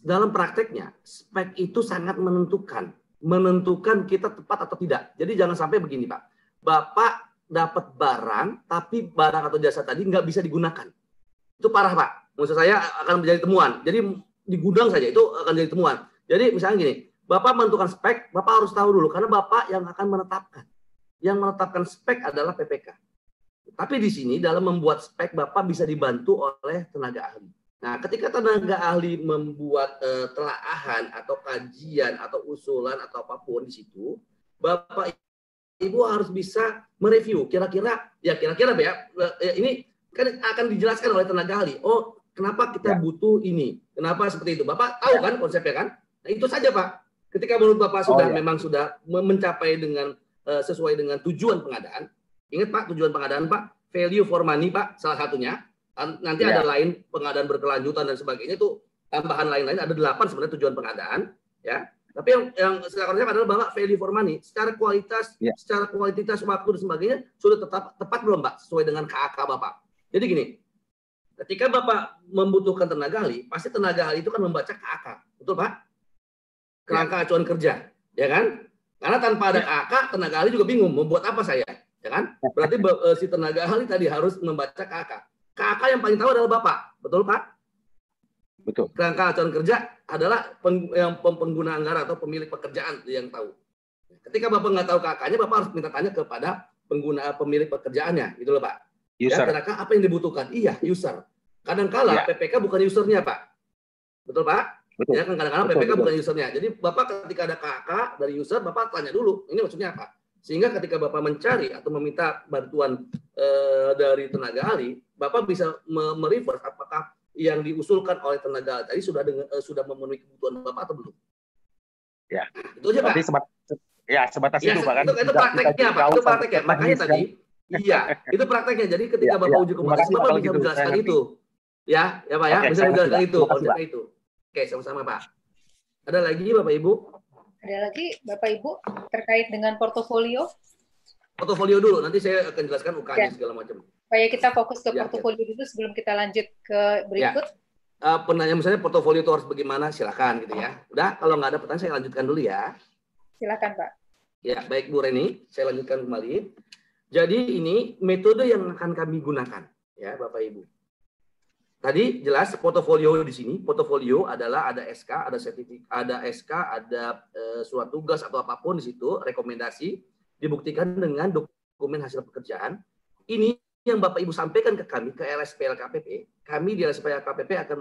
dalam prakteknya spek itu sangat menentukan kita tepat atau tidak. Jadi jangan sampai begini Pak, Bapak dapat barang tapi barang atau jasa tadi nggak bisa digunakan. Itu parah Pak. Maksud saya akan menjadi temuan. Jadi di gudang saja itu akan jadi temuan. Jadi misalnya gini, Bapak menentukan spek, Bapak harus tahu dulu karena Bapak yang akan menetapkan. Yang menetapkan spek adalah PPK. Tapi di sini dalam membuat spek Bapak bisa dibantu oleh tenaga ahli. Nah, ketika tenaga ahli membuat telaahan atau kajian atau usulan atau apapun di situ, Bapak Ibu harus bisa mereview kira-kira ya ini kan akan dijelaskan oleh tenaga ahli. Oh, kenapa kita butuh ini? Kenapa seperti itu? Bapak tahu kan konsepnya kan? Nah, itu saja Pak. Ketika menurut Bapak memang sudah mencapai dengan sesuai dengan tujuan pengadaan. Ingat Pak, tujuan pengadaan Pak, value for money Pak, salah satunya. Nanti ada lain pengadaan berkelanjutan dan sebagainya itu tambahan lain-lain ada 8 sebenarnya tujuan pengadaan ya. Tapi yang secara konsep adalah Bapak value for money secara kualitas, secara kuantitas waktu dan sebagainya sudah tepat belum Pak sesuai dengan KAK Bapak. Jadi gini, ketika Bapak membutuhkan tenaga ahli, pasti tenaga ahli itu kan membaca KAK. Betul Pak? Kerangka acuan kerja, ya kan? Karena tanpa ada KAK, tenaga ahli juga bingung membuat apa saya, ya kan? Berarti si tenaga ahli tadi harus membaca KAK. KAK yang paling tahu adalah Bapak, betul Pak? Betul. Kerangka acuan kerja adalah pengguna anggaran atau pemilik pekerjaan yang tahu. Ketika Bapak nggak tahu KAK-nya, Bapak harus minta tanya kepada pengguna pemilik pekerjaannya, gitu loh Pak. User. Ya, kira-kira apa yang dibutuhkan? Iya, user. Kadang-kala PPK bukan usernya Pak, betul Pak? Betul. Ya kan kadang-kadang PPK bukan usernya. Jadi Bapak ketika ada KAK dari user, Bapak tanya dulu, ini maksudnya apa? Sehingga ketika Bapak mencari atau meminta bantuan dari tenaga ahli, Bapak bisa mereverse apakah yang diusulkan oleh tenaga ahli tadi sudah memenuhi kebutuhan Bapak atau belum? Ya, itu aja Pak. Sebatas itu Pak. Itu prakteknya Pak. Itu prakteknya. Makanya tadi, itu prakteknya. Jadi ketika Bapak uji kompetensi, Bapak bisa menjelaskan itu. Ya Pak ya, bisa menjelaskan itu, konsepnya itu. Oke, sama-sama Pak. Ada lagi Bapak Ibu? Ada lagi Bapak Ibu terkait dengan portofolio? Portofolio dulu, nanti saya akan jelaskan UK-nya segala macam. Supaya kita fokus ke portofolio dulu sebelum kita lanjut ke berikut. Penanya misalnya portofolio itu harus bagaimana, silakan gitu ya. Udah, kalau nggak ada pertanyaan saya lanjutkan dulu ya. Silakan Pak. Ya, baik Bu Reni, saya lanjutkan kembali. Jadi ini metode yang akan kami gunakan ya Bapak Ibu. Tadi jelas portofolio di sini. Portofolio adalah ada SK, ada sertifikat, ada SK, ada surat tugas atau apapun di situ, rekomendasi dibuktikan dengan dokumen hasil pekerjaan. Ini yang Bapak Ibu sampaikan ke kami, ke LSPL KPP. Kami di LSPL KPP akan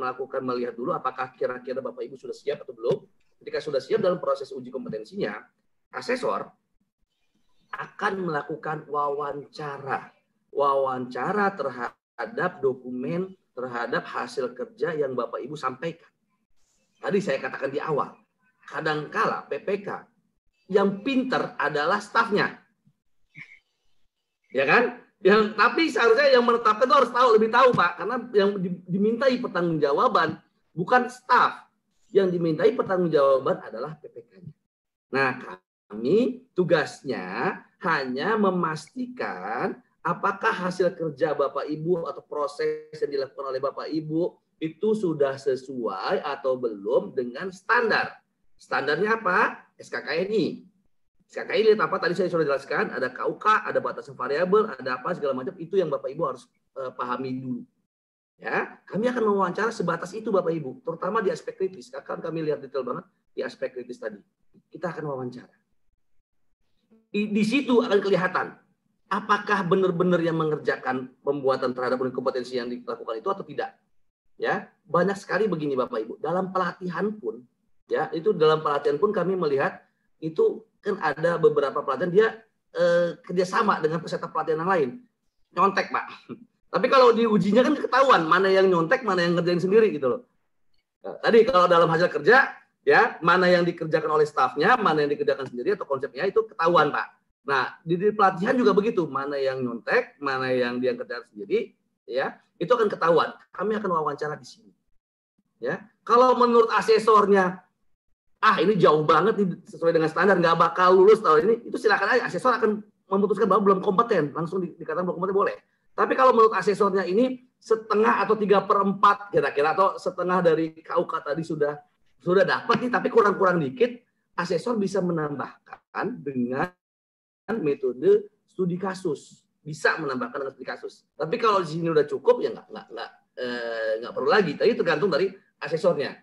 melihat dulu apakah kira-kira Bapak Ibu sudah siap atau belum. Ketika sudah siap dalam proses uji kompetensinya, asesor akan melakukan wawancara terhadap dokumen, terhadap hasil kerja yang Bapak Ibu sampaikan. Tadi saya katakan di awal, kadangkala PPK yang pinter adalah stafnya, ya kan? Tapi seharusnya yang menetapkan itu harus lebih tahu Pak, karena yang dimintai pertanggungjawaban bukan staf, yang dimintai pertanggungjawaban adalah PPK-nya. Nah, kami tugasnya hanya memastikan apakah hasil kerja Bapak Ibu atau proses yang dilakukan oleh Bapak Ibu itu sudah sesuai atau belum dengan standar. Standarnya apa? SKKNI. SKKNI lihat apa? Tadi saya sudah jelaskan, ada KUK, ada batasan variabel, ada apa segala macam, itu yang Bapak Ibu harus pahami dulu. Ya, kami akan mewawancara sebatas itu Bapak Ibu, terutama di aspek kritis. Akan kami lihat detail banget di aspek kritis tadi. Kita akan wawancara. Di situ akan kelihatan apakah benar-benar yang mengerjakan pembuatan terhadap kompetensi yang dilakukan itu atau tidak. Ya, banyak sekali begini Bapak Ibu. Dalam pelatihan pun, ya, itu dalam pelatihan pun kami melihat itu kan ada beberapa pelatihan dia kerjasama dengan peserta pelatihan yang lain. Nyontek Pak. Tapi kalau diujinya kan ketahuan mana yang nyontek, mana yang ngerjain sendiri gitu loh. Nah, tadi kalau dalam hasil kerja, ya, mana yang dikerjakan oleh stafnya, mana yang dikerjakan sendiri atau konsepnya itu ketahuan Pak. Nah, di pelatihan juga begitu, mana yang nyontek, mana yang dia kerjakan sendiri, ya, itu akan ketahuan. Kami akan wawancara di sini. Ya, kalau menurut asesornya, ini jauh banget nih sesuai dengan standar, nggak bakal lulus tahun ini, itu silakan aja, asesor akan memutuskan bahwa belum kompeten, langsung dikatakan belum kompeten boleh. Tapi kalau menurut asesornya ini setengah atau 3/4 kira-kira atau setengah dari KUK tadi sudah sudah dapat nih tapi kurang-kurang dikit, asesor bisa menambahkan dengan metode studi kasus. Bisa menambahkan dengan studi kasus. Tapi kalau di sini udah cukup ya nggak perlu lagi. Tapi tergantung dari asesornya.